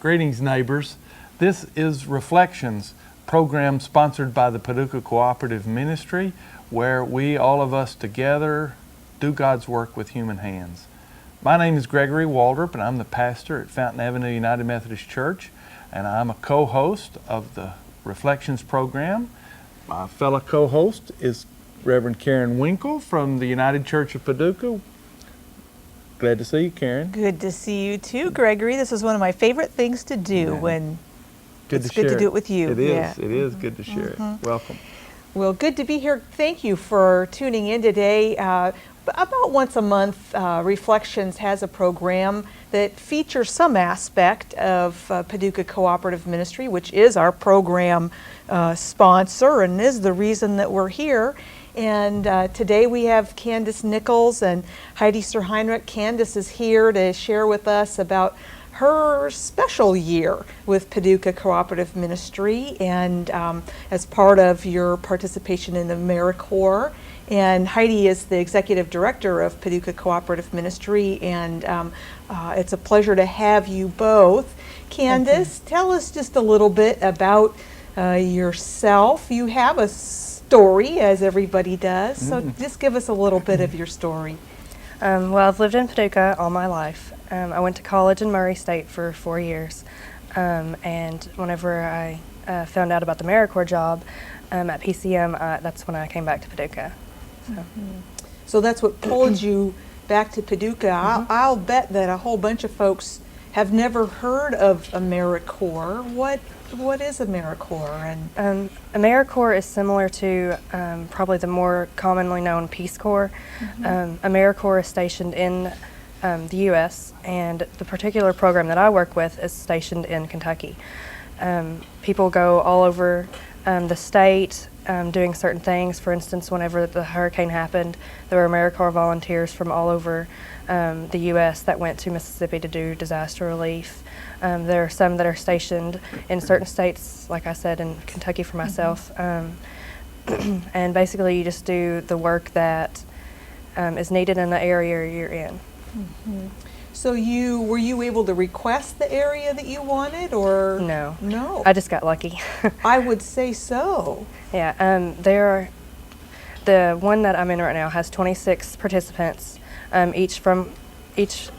Greetings, neighbors. This is Reflections, program sponsored by the Paducah Cooperative Ministry, where we, all of us together, do God's work with human hands. My name is Gregory Waldrop, and I'm the pastor at Fountain Avenue United Methodist Church, and I'm a co-host of the Reflections program. My fellow co-host is Reverend Karen Winkel from the United Church of Paducah. Glad to see you, Karen. Good to see you too, Gregory. This is one of my favorite things to do when it's good to do it with you. It is. It is good to share it. Welcome. Well, good to be here. Thank you for tuning in today. About once a month, Reflections has a program that features some aspect of Paducah Cooperative Ministry, which is our program sponsor and is the reason that we're here. And today we have Candace Nickols and Heidi Suhrheinrich. Candace is here to share with us about her special year with Paducah Cooperative Ministry and as part of your participation in the AmeriCorps. And Heidi is the executive director of Paducah Cooperative Ministry, and it's a pleasure to have you both. Candace, tell us just a little bit about yourself. You have a story, as everybody does, so just give us a little bit of your story. Well, I've lived in Paducah all my life. I went to college in Murray State for 4 years, and whenever I found out about the AmeriCorps job at PCM, that's when I came back to Paducah. So that's what pulled you back to Paducah. I'll bet that a whole bunch of folks have never heard of AmeriCorps. What is AmeriCorps? And AmeriCorps is similar to probably the more commonly known Peace Corps. AmeriCorps is stationed in the U.S., and the particular program that I work with is stationed in Kentucky. People go all over the state doing certain things. For instance, whenever the hurricane happened, there were AmeriCorps volunteers from all over the U.S. that went to Mississippi to do disaster relief. There are some that are stationed in certain states, like I said, in Kentucky for myself. And basically you just do the work that is needed in the area you're in. So were you able to request the area that you wanted, or? No. No. I just got lucky. I would say so. Yeah, the one that I'm in right now has 26 participants, each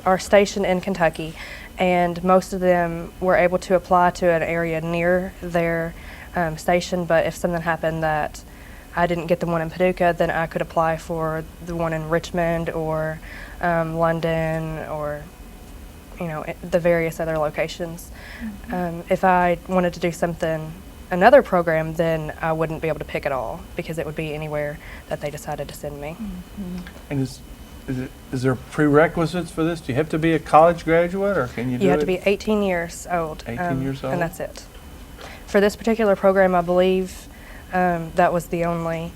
are stationed in Kentucky, and most of them were able to apply to an area near their station, but if something happened that I didn't get the one in Paducah, then I could apply for the one in Richmond or London, or the various other locations. If I wanted to do another program, then I wouldn't be able to pick it all, because it would be anywhere that they decided to send me. And is there prerequisites for this? Do you have to be a college graduate, or can you do it? You have to be 18 years old. 18 years old? And that's it. For this particular program, I believe that was the only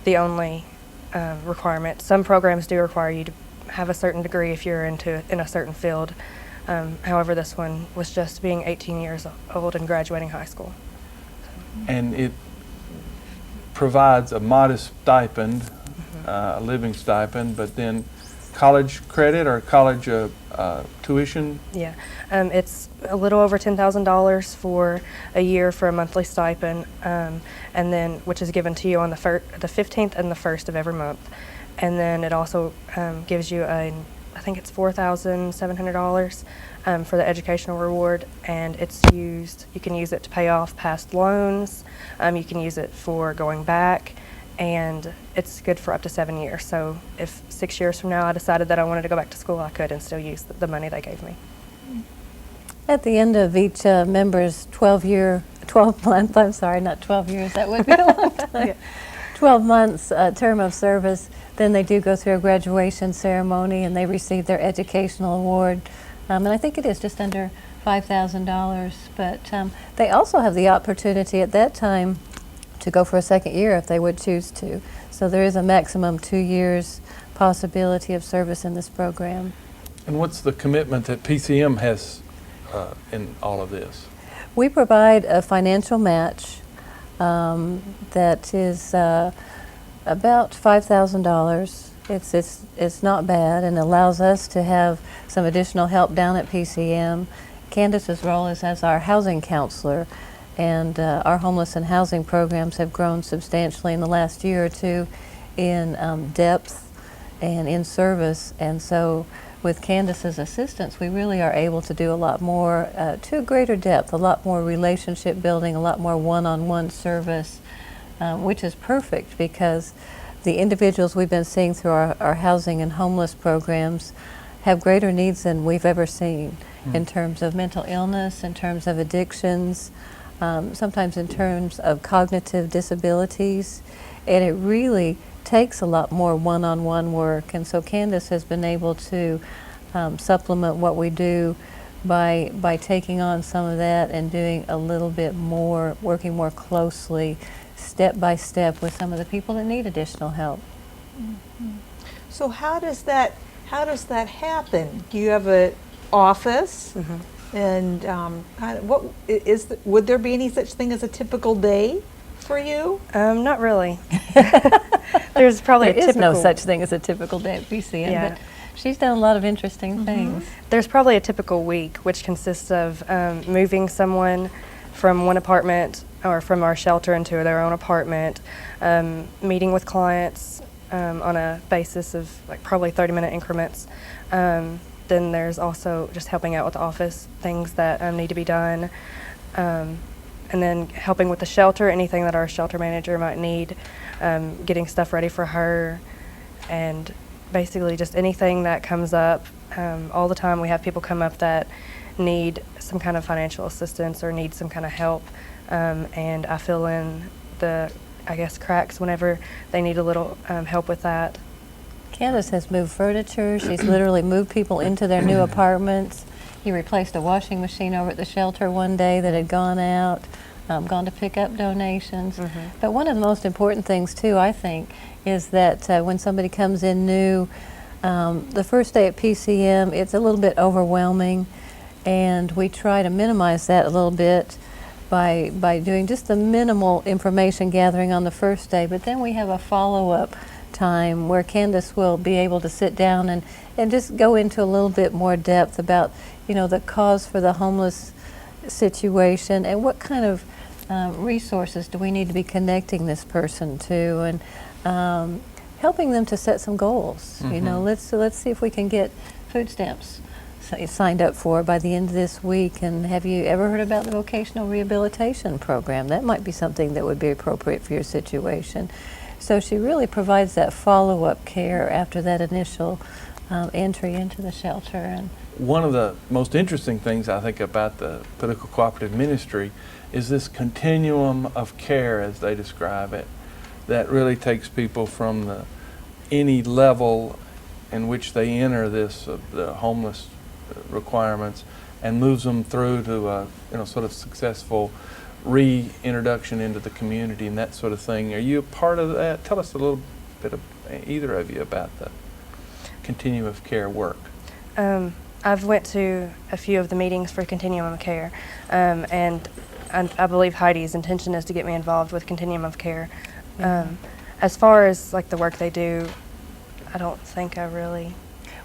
requirement. Some programs do require you to have a certain degree if you're in a certain field. However, this one was just being 18 years old and graduating high school. And it provides a modest stipend, a living stipend, but then college credit or college tuition? Yeah, it's a little over $10,000 for a year for a monthly stipend, and then which is given to you on the 15th and the 1st of every month. And then it also gives you I think it's $4,700 for the educational reward, and you can use it to pay off past loans, you can use it for going back, and it's good for up to 7 years. So if 6 years from now I decided that I wanted to go back to school, I could and still use the money they gave me. At the end of each member's 12-month, I'm sorry, not 12 years, that would be a long time. Yeah. 12 months term of service, then they do go through a graduation ceremony and they receive their educational award. And I think it is just under $5,000, but they also have the opportunity at that time to go for a second year if they would choose to. So there is a maximum 2 years possibility of service in this program. And what's the commitment that PCM has in all of this? We provide a financial match that is about $5,000. It's not bad, and allows us to have some additional help down at PCM Candace's role is as our housing counselor, and our homeless and housing programs have grown substantially in the last year or two in depth and in service, and so with Candace's assistance, we really are able to do a lot more, to a greater depth, a lot more relationship building, a lot more one-on-one service, which is perfect because the individuals we've been seeing through our housing and homeless programs have greater needs than we've ever seen in terms of mental illness, in terms of addictions, sometimes in terms of cognitive disabilities, and it really takes a lot more one-on-one work, and so Candace has been able to supplement what we do by taking on some of that and doing a little bit more, working more closely, step by step with some of the people that need additional help. So how does that happen? Do you have an office? And would there be any such thing as a typical day for you? Not really. There's probably There is no such thing as a typical day at PCM, but she's done a lot of interesting things. There's probably a typical week, which consists of moving someone from one apartment or from our shelter into their own apartment, meeting with clients on a basis of like probably 30-minute increments. Then there's also just helping out with the office, things that need to be done. And then helping with the shelter, anything that our shelter manager might need, getting stuff ready for her, and basically just anything that comes up. All the time we have people come up that need some kind of financial assistance or need some kind of help, and I fill in the, I guess, cracks whenever they need a little help with that. Candace has moved furniture. She's literally moved people into their new apartments. He replaced a washing machine over at the shelter one day that had gone out, gone to pick up donations. But one of the most important things too, I think, is that when somebody comes in new, the first day at PCM, it's a little bit overwhelming, and we try to minimize that a little bit by doing just the minimal information gathering on the first day. But then we have a follow-up time where Candace will be able to sit down and just go into a little bit more depth about, you know, the cause for the homeless situation and what kind of resources do we need to be connecting this person to, and helping them to set some goals. You know, let's see if we can get food stamps signed up for by the end of this week. And have you ever heard about the vocational rehabilitation program? That might be something that would be appropriate for your situation. So she really provides that follow-up care after that initial entry into the shelter. And one of the most interesting things I think about the Paducah Cooperative Ministry is this continuum of care, as they describe it, that really takes people from any level in which they enter the homeless requirements and moves them through to a sort of successful reintroduction into the community and that sort of thing. Are you a part of that? Tell us a little bit, either of you, about the continuum of care work. I've went to a few of the meetings for Continuum of Care, and I believe Heidi's intention is to get me involved with Continuum of Care. As far as like the work they do, I don't think I really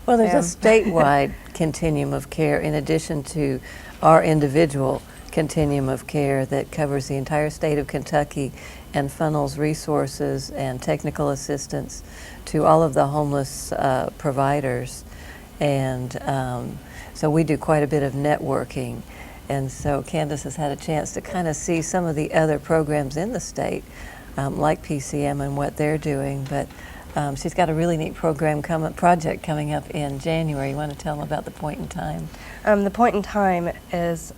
well, there's a statewide continuum of care in addition to our individual continuum of care that covers the entire state of Kentucky and funnels resources and technical assistance to all of the homeless providers. And so we do quite a bit of networking. And so Candace has had a chance to kind of see some of the other programs in the state, like PCM and what they're doing. But she's got a really neat project coming up in January. You want to tell them about the Point in Time? The Point in Time is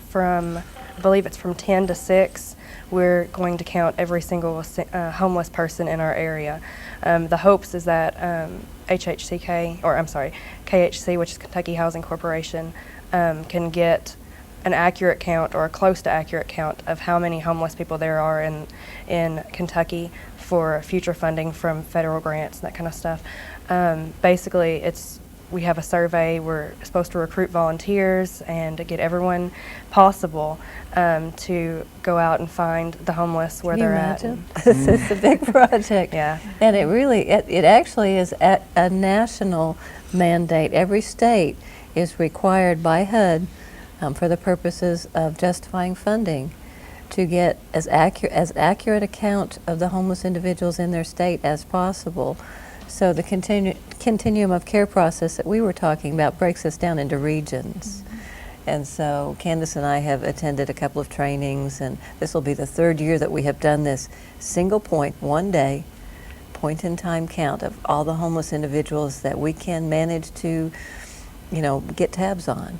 from, I believe it's from 10 to 6. We're going to count every single homeless person in our area. The hopes is that KHC, which is Kentucky Housing Corporation, can get an accurate count or a close to accurate count of how many homeless people there are in Kentucky for future funding from federal grants and that kind of stuff. Basically, we have a survey. We're supposed to recruit volunteers and to get everyone possible to go out and find the homeless where they're at. It's a big project. Yeah. And it actually is a national mandate. Every state is required by HUD for the purposes of justifying funding to get as accurate account of the homeless individuals in their state as possible. So the continuum of care process that we were talking about breaks us down into regions. And so Candace and I have attended a couple of trainings, and this will be the third year that we have done this single point, one day, point in time count of all the homeless individuals that we can manage to, get tabs on.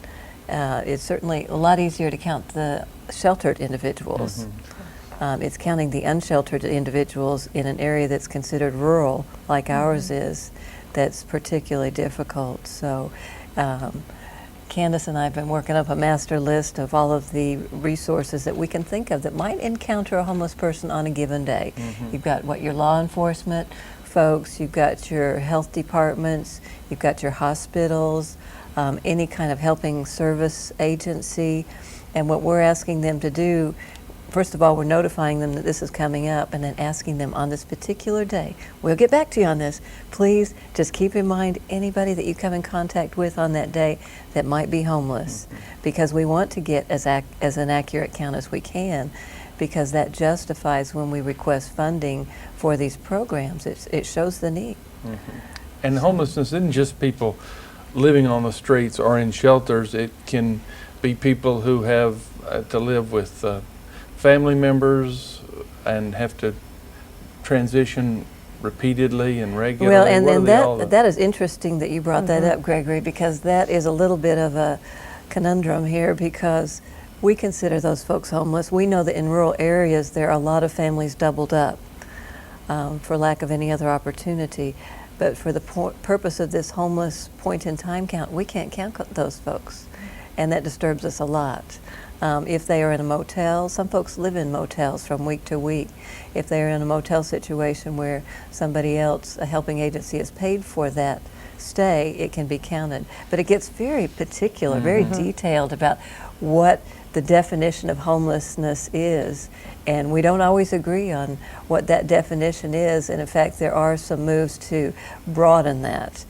It's certainly a lot easier to count the sheltered individuals. It's counting the unsheltered individuals in an area that's considered rural, like ours is, that's particularly difficult. So Candace and I have been working up a master list of all of the resources that we can think of that might encounter a homeless person on a given day. You've got your law enforcement folks, you've got your health departments, you've got your hospitals, any kind of helping service agency. And what we're asking them to do, first of all, we're notifying them that this is coming up, and then asking them on this particular day, we'll get back to you on this, please just keep in mind anybody that you come in contact with on that day that might be homeless, because we want to get as an accurate count as we can, because that justifies when we request funding for these programs. It shows the need. And homelessness isn't just people living on the streets or in shelters. It can be people who have to live with family members and have to transition repeatedly and regularly. Well, and that is interesting that you brought that up, Gregory, because that is a little bit of a conundrum here, because we consider those folks homeless. We know that in rural areas there are a lot of families doubled up for lack of any other opportunity. But for the purpose of this homeless point-in-time count, we can't count those folks, and that disturbs us a lot. If they are in a motel, some folks live in motels from week to week. If they're in a motel situation where somebody else, a helping agency, has paid for that stay, it can be counted. But it gets very particular, very detailed about what the definition of homelessness is. And we don't always agree on what that definition is. And in fact, there are some moves to broaden that.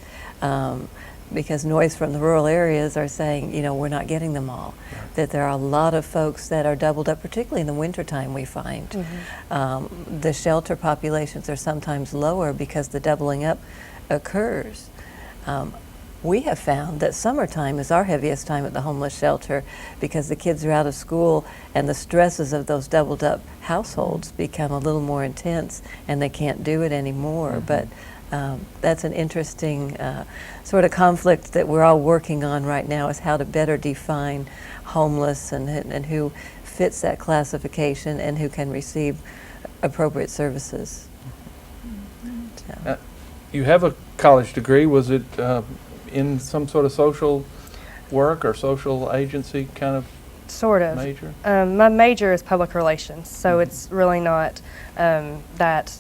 Because noise from the rural areas are saying, we're not getting them all. That there are a lot of folks that are doubled up, particularly in the wintertime, we find. The shelter populations are sometimes lower because the doubling up occurs. We have found that summertime is our heaviest time at the homeless shelter, because the kids are out of school and the stresses of those doubled up households become a little more intense, and they can't do it anymore. But that's an interesting sort of conflict that we're all working on right now, is how to better define homeless and who fits that classification and who can receive appropriate services. You have a college degree. Was it in some sort of social work or social agency kind of Sort of. major? My major is public relations, so it's really not that,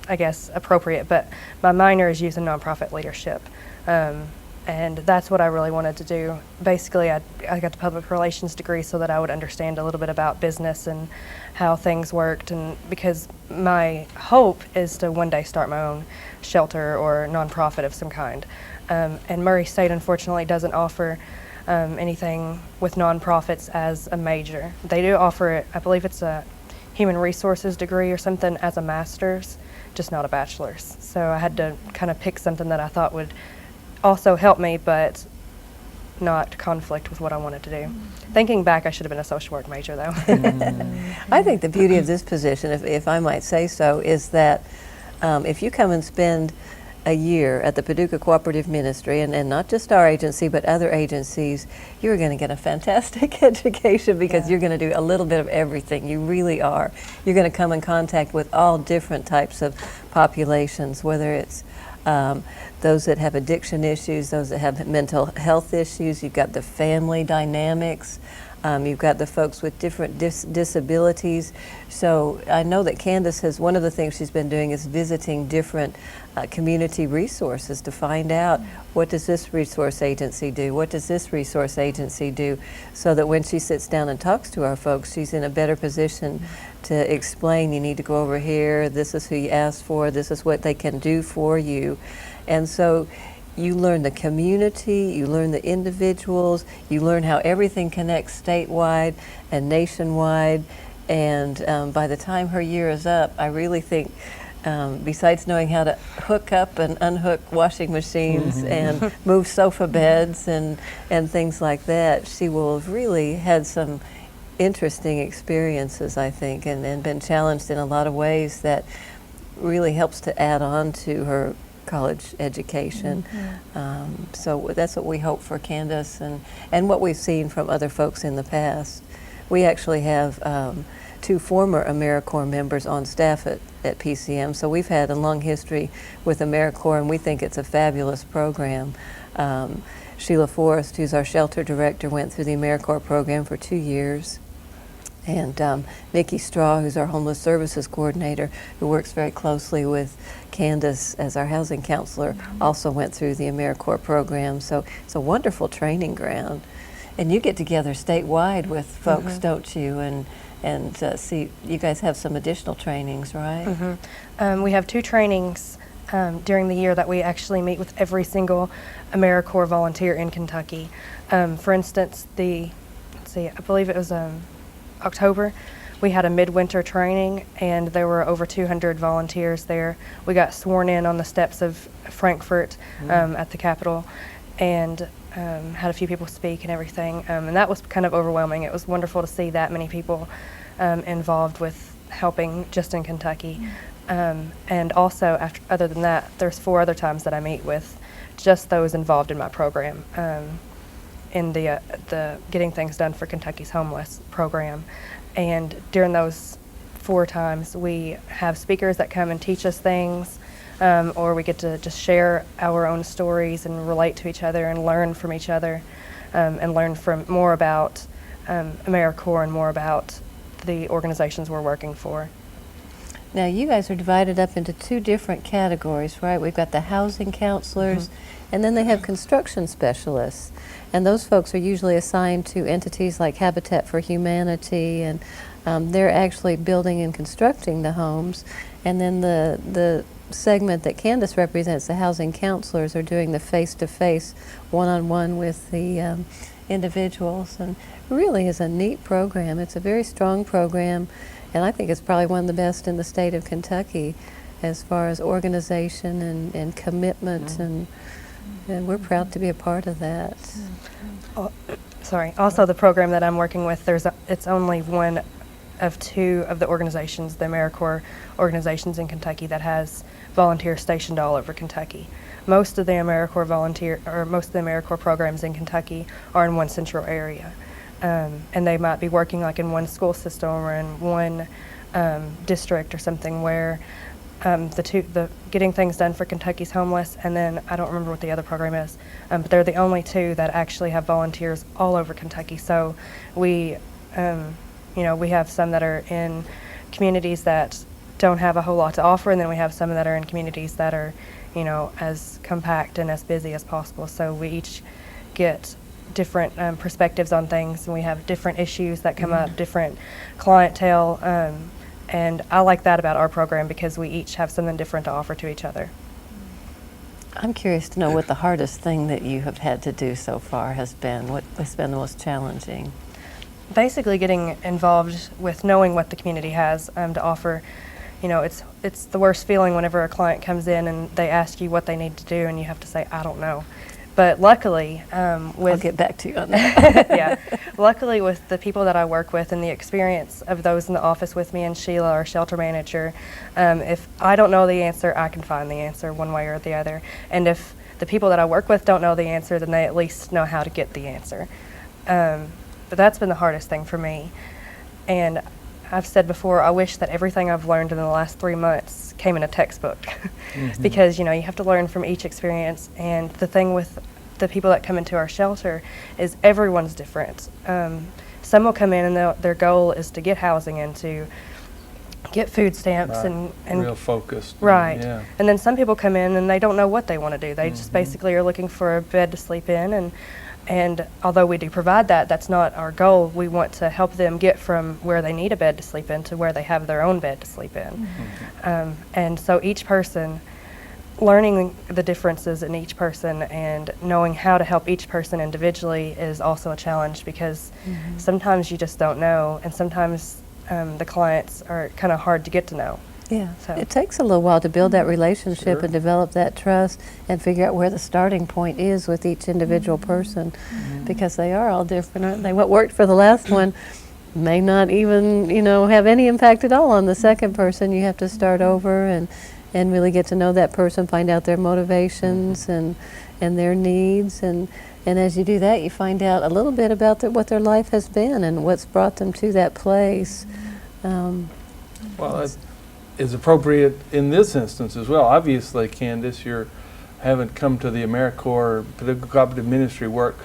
I guess, appropriate, but my minor is youth and nonprofit leadership. And that's what I really wanted to do. Basically, I got the public relations degree so that I would understand a little bit about business and how things worked, and because my hope is to one day start my own shelter or nonprofit of some kind. And Murray State, unfortunately, doesn't offer anything with nonprofits as a major. They do offer it, I believe it's a human resources degree or something, as a master's, just not a bachelor's. So I had to kind of pick something that I thought would also help me, but not conflict with what I wanted to do. Thinking back, I should have been a social work major, though. I think the beauty of this position, if I might say so, is that if you come and spend a year at the Paducah Cooperative Ministry, and not just our agency, but other agencies, you're going to get a fantastic education, because you're going to do a little bit of everything. You really are. You're going to come in contact with all different types of populations, whether it's those that have addiction issues, those that have mental health issues. You've got the family dynamics. You've got the folks with different disabilities. So I know that Candace has, one of the things she's been doing is visiting different community resources to find out, what does this resource agency do? What does this resource agency do? So that when she sits down and talks to our folks, she's in a better position to explain, you need to go over here, this is who you asked for, this is what they can do for you. And so you learn the community, you learn the individuals, you learn how everything connects statewide and nationwide. And by the time her year is up, I really think, besides knowing how to hook up and unhook washing machines and move sofa beds and things like that, she will have really had some interesting experiences, I think, and been challenged in a lot of ways that really helps to add on to her college education. So that's what we hope for Candace, and what we've seen from other folks in the past. We actually have 2 former AmeriCorps members on staff at PCM, so we've had a long history with AmeriCorps, and we think it's a fabulous program. Sheila Forrest, who's our shelter director, went through the AmeriCorps program for 2 years. And Nikki Straw, who's our homeless services coordinator, who works very closely with Candace as our housing counselor, also went through the AmeriCorps program. So it's a wonderful training ground. And you get together statewide with folks, don't you? And see, you guys have some additional trainings, right? We have 2 trainings during the year that we actually meet with every single AmeriCorps volunteer in Kentucky. For instance, I believe it was October, we had a midwinter training, and there were over 200 volunteers there. We got sworn in on the steps of Frankfurt at the Capitol, and had a few people speak and everything, and that was kind of overwhelming. It was wonderful to see that many people involved with helping just in Kentucky. And also, other than that, there's 4 other times that I meet with just those involved in my program. In the Getting Things Done for Kentucky's Homeless program. And during those 4 times, we have speakers that come and teach us things, or we get to just share our own stories and relate to each other and learn from each other, and learn from more about AmeriCorps and more about the organizations we're working for. Now, you guys are divided up into 2 different categories, right? We've got the housing counselors, and then they have construction specialists. And those folks are usually assigned to entities like Habitat for Humanity, and they're actually building and constructing the homes. And then the segment that Candace represents, the housing counselors, are doing the face-to-face, one-on-one with the individuals. And really is a neat program. It's a very strong program, and I think it's probably one of the best in the state of Kentucky as far as organization and commitment, and we're proud to be a part of that. Also, the program that I'm working with, it's only one of 2 of the organizations, the AmeriCorps organizations in Kentucky, that has volunteers stationed all over Kentucky. Most of the AmeriCorps programs in Kentucky are in one central area, and they might be working like in one school system or in one district or something, where the Getting Things Done for Kentucky's Homeless, and then I don't remember what the other program is, but they're the only 2 that actually have volunteers all over Kentucky. So we have some that are in communities that don't have a whole lot to offer, and then we have some that are in communities that are, as compact and as busy as possible. So we each get different perspectives on things, and we have different issues that come up, different clientele. And I like that about our program, because we each have something different to offer to each other. I'm curious to know what the hardest thing that you have had to do so far has been. What has been the most challenging? Basically getting involved with knowing what the community has to offer. It's the worst feeling whenever a client comes in and they ask you what they need to do, and you have to say, I don't know. But luckily, I'll get back to you on that. Yeah, luckily with the people that I work with and the experience of those in the office with me and Sheila, our shelter manager, if I don't know the answer, I can find the answer one way or the other. And if the people that I work with don't know the answer, then they at least know how to get the answer. But that's been the hardest thing for me. And I've said before, I wish that everything I've learned in the last 3 months came in a textbook. Because, you have to learn from each experience. And the thing with the people that come into our shelter is everyone's different. Some will come in and their goal is to get housing and to get food stamps, Right. and real focused. right. Yeah. And then some people come in and they don't know what they want to do. They just basically are looking for a bed to sleep in, and although we do provide that, that's not our goal. We want to help them get from where they need a bed to sleep in to where they have their own bed to sleep in. And so each person learning the differences in each person and knowing how to help each person individually is also a challenge, because sometimes you just don't know, and sometimes the clients are kind of hard to get to know. Yeah, So- it takes a little while to build that relationship Sure. and develop that trust and figure out where the starting point is with each individual person, because they are all different, aren't they? What worked for the last one may not even, have any impact at all on the second person. You have to start over and really get to know that person, find out their motivations and their needs, and as you do that, you find out a little bit about what their life has been and what's brought them to that place. Well, that is appropriate in this instance as well. Obviously, Candace, you haven't come to the AmeriCorps Paducah Cooperative Ministry work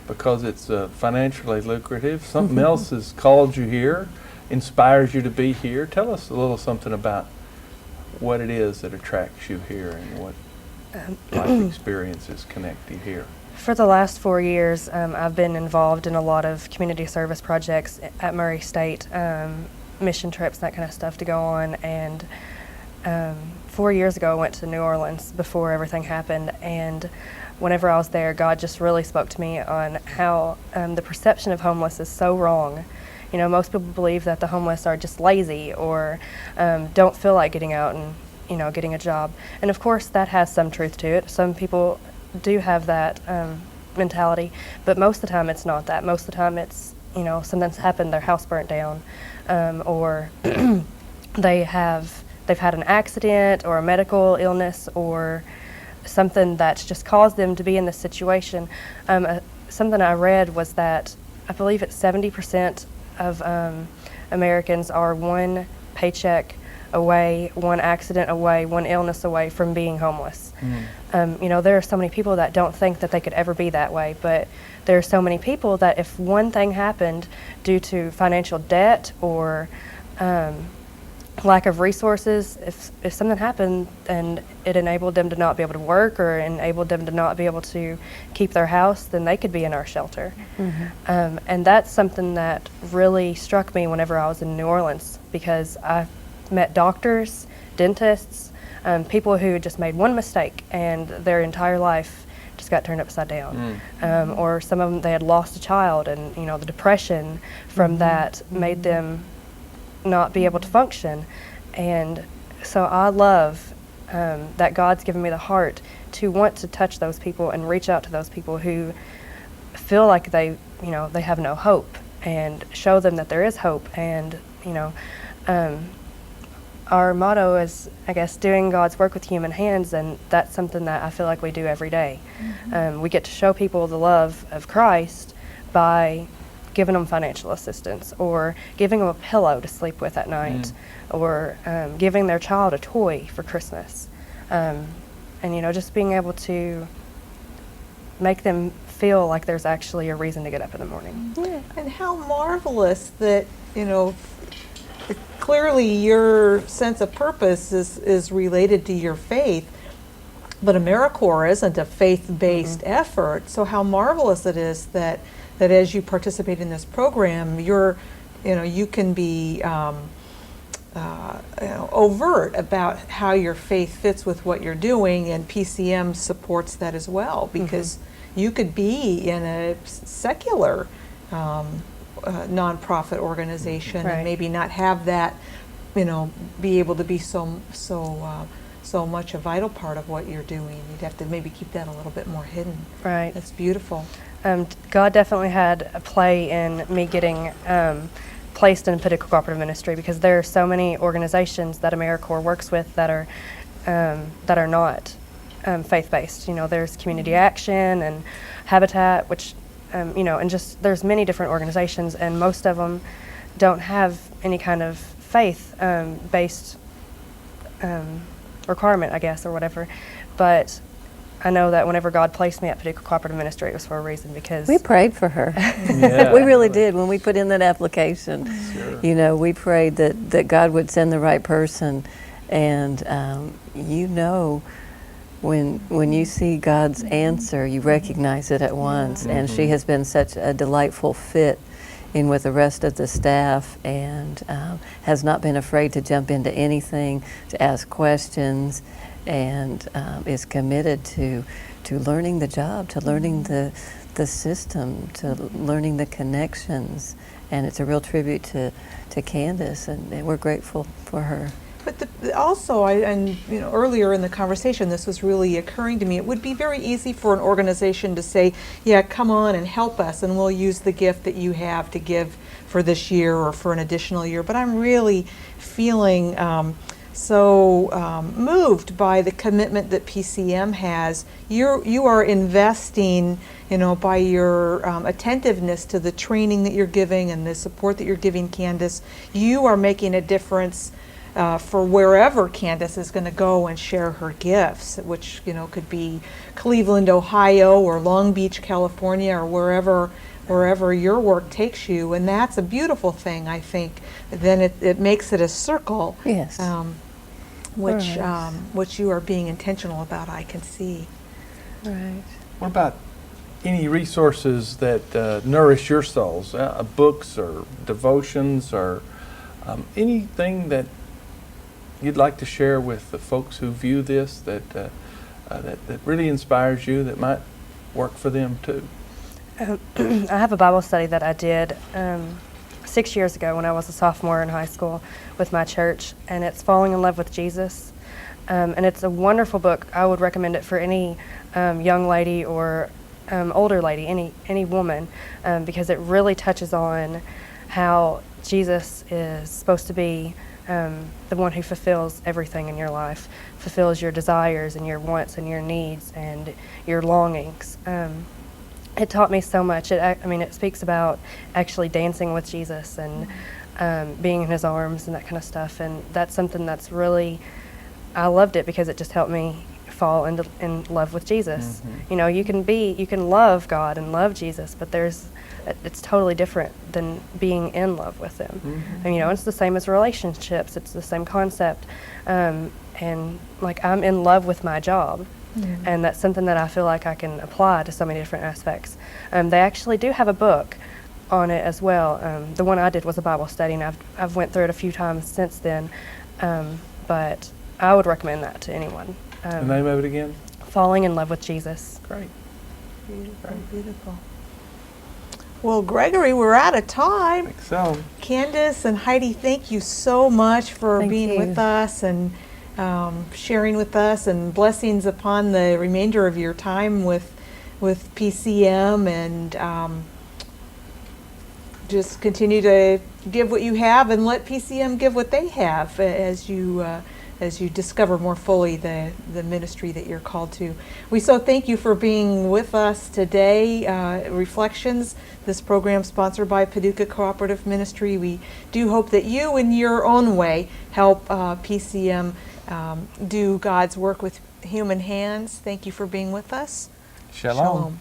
because it's financially lucrative. Something else has called you here, inspires you to be here. Tell us a little something about what it is that attracts you here and what life experiences connect you here. For the last 4 years, I've been involved in a lot of community service projects at Murray State, mission trips, that kind of stuff to go on. And 4 years ago, I went to New Orleans before everything happened. And whenever I was there, God just really spoke to me on how the perception of homeless is so wrong. Most people believe that the homeless are just lazy or don't feel like getting out and, getting a job. And of course, that has some truth to it. Some people do have that mentality, but most of the time it's not that. Most of the time it's, something's happened, their house burnt down, or they've had an accident or a medical illness or something that's just caused them to be in this situation. Something I read was that I believe it's 70% of Americans are one paycheck away, one accident away, one illness away from being homeless. There are so many people that don't think that they could ever be that way, but there are so many people that if one thing happened due to financial debt or lack of resources, if something happened and it enabled them to not be able to work or enabled them to not be able to keep their house, then they could be in our shelter. And that's something that really struck me whenever I was in New Orleans, because I met doctors, dentists, people who just made one mistake and their entire life just got turned upside down. Or some of them, they had lost a child, and the depression from that made them not be able to function. And so I love that God's given me the heart to want to touch those people and reach out to those people who feel like they have no hope, and show them that there is hope. And our motto is, I guess, doing God's work with human hands, and that's something that I feel like we do every day. We get to show people the love of Christ by giving them financial assistance, or giving them a pillow to sleep with at night, or giving their child a toy for Christmas. And just being able to make them feel like there's actually a reason to get up in the morning. Yeah. And how marvelous that, clearly your sense of purpose is related to your faith, but AmeriCorps isn't a faith-based effort. So how marvelous it is that as you participate in this program, you can be overt about how your faith fits with what you're doing, and PCM supports that as well, because you could be in a secular nonprofit organization and maybe not have that, be able to be so much a vital part of what you're doing. You'd have to maybe keep that a little bit more hidden. Right. That's beautiful. God definitely had a play in me getting placed in Paducah Cooperative Ministry, because there are so many organizations that AmeriCorps works with that are not faith-based. There's Community Action and Habitat, which and just there's many different organizations, and most of them don't have any kind of faith-based requirement, I guess, or whatever. But I know that whenever God placed me at Paducah Cooperative Ministry, it was for a reason, because We prayed for her. Yeah. We really did when we put in that application. Sure. We prayed that God would send the right person, and when you see God's answer, you recognize it at once. And she has been such a delightful fit in with the rest of the staff, and has not been afraid to jump into anything, to ask questions, and is committed to learning the job, to learning the system, to learning the connections. And it's a real tribute to Candace, and we're grateful for her. But also, earlier in the conversation, this was really occurring to me. It would be very easy for an organization to say, yeah, come on and help us, and we'll use the gift that you have to give for this year or for an additional year. But I'm really feeling moved by the commitment that PCM has. You are investing, by your attentiveness to the training that you're giving and the support that you're giving Candace. You are making a difference for wherever Candace is going to go and share her gifts, which could be Cleveland, Ohio, or Long Beach, California, or wherever your work takes you. And that's a beautiful thing, I think. Then it makes it a circle. Yes. Which you are being intentional about, I can see. Right. What about any resources that nourish your souls? Books or devotions or anything that you'd like to share with the folks who view this that really inspires you, that might work for them too? I have a Bible study that I did 6 years ago when I was a sophomore in high school with my church, and it's Falling in Love with Jesus. And it's a wonderful book. I would recommend it for any young lady or older lady, any woman, because it really touches on how Jesus is supposed to be the one who fulfills everything in your life, fulfills your desires and your wants and your needs and your longings. It taught me so much. It speaks about actually dancing with Jesus and being in his arms and that kind of stuff. And that's something that's really, I loved it because it just helped me fall in love with Jesus. Mm-hmm. You can love God and love Jesus, but it's totally different than being in love with him. Mm-hmm. And it's the same as relationships. It's the same concept. And like, I'm in love with my job. Mm-hmm. And that's something that I feel like I can apply to so many different aspects. They actually do have a book on it as well. The one I did was a Bible study, and I've went through it a few times since then. But I would recommend that to anyone. The name of it again? Falling in Love with Jesus. Great. Beautiful, beautiful. Well, Gregory, we're out of time. I think so. Candace and Heidi, thank you so much for being with us and sharing with us, and blessings upon the remainder of your time with PCM, and just continue to give what you have and let PCM give what they have as you discover more fully the ministry that you're called to. We so thank you for being with us today. Reflections, this program sponsored by Paducah Cooperative Ministry. We do hope that you, in your own way, help PCM do God's work with human hands. Thank you for being with us. Shalom. Shalom.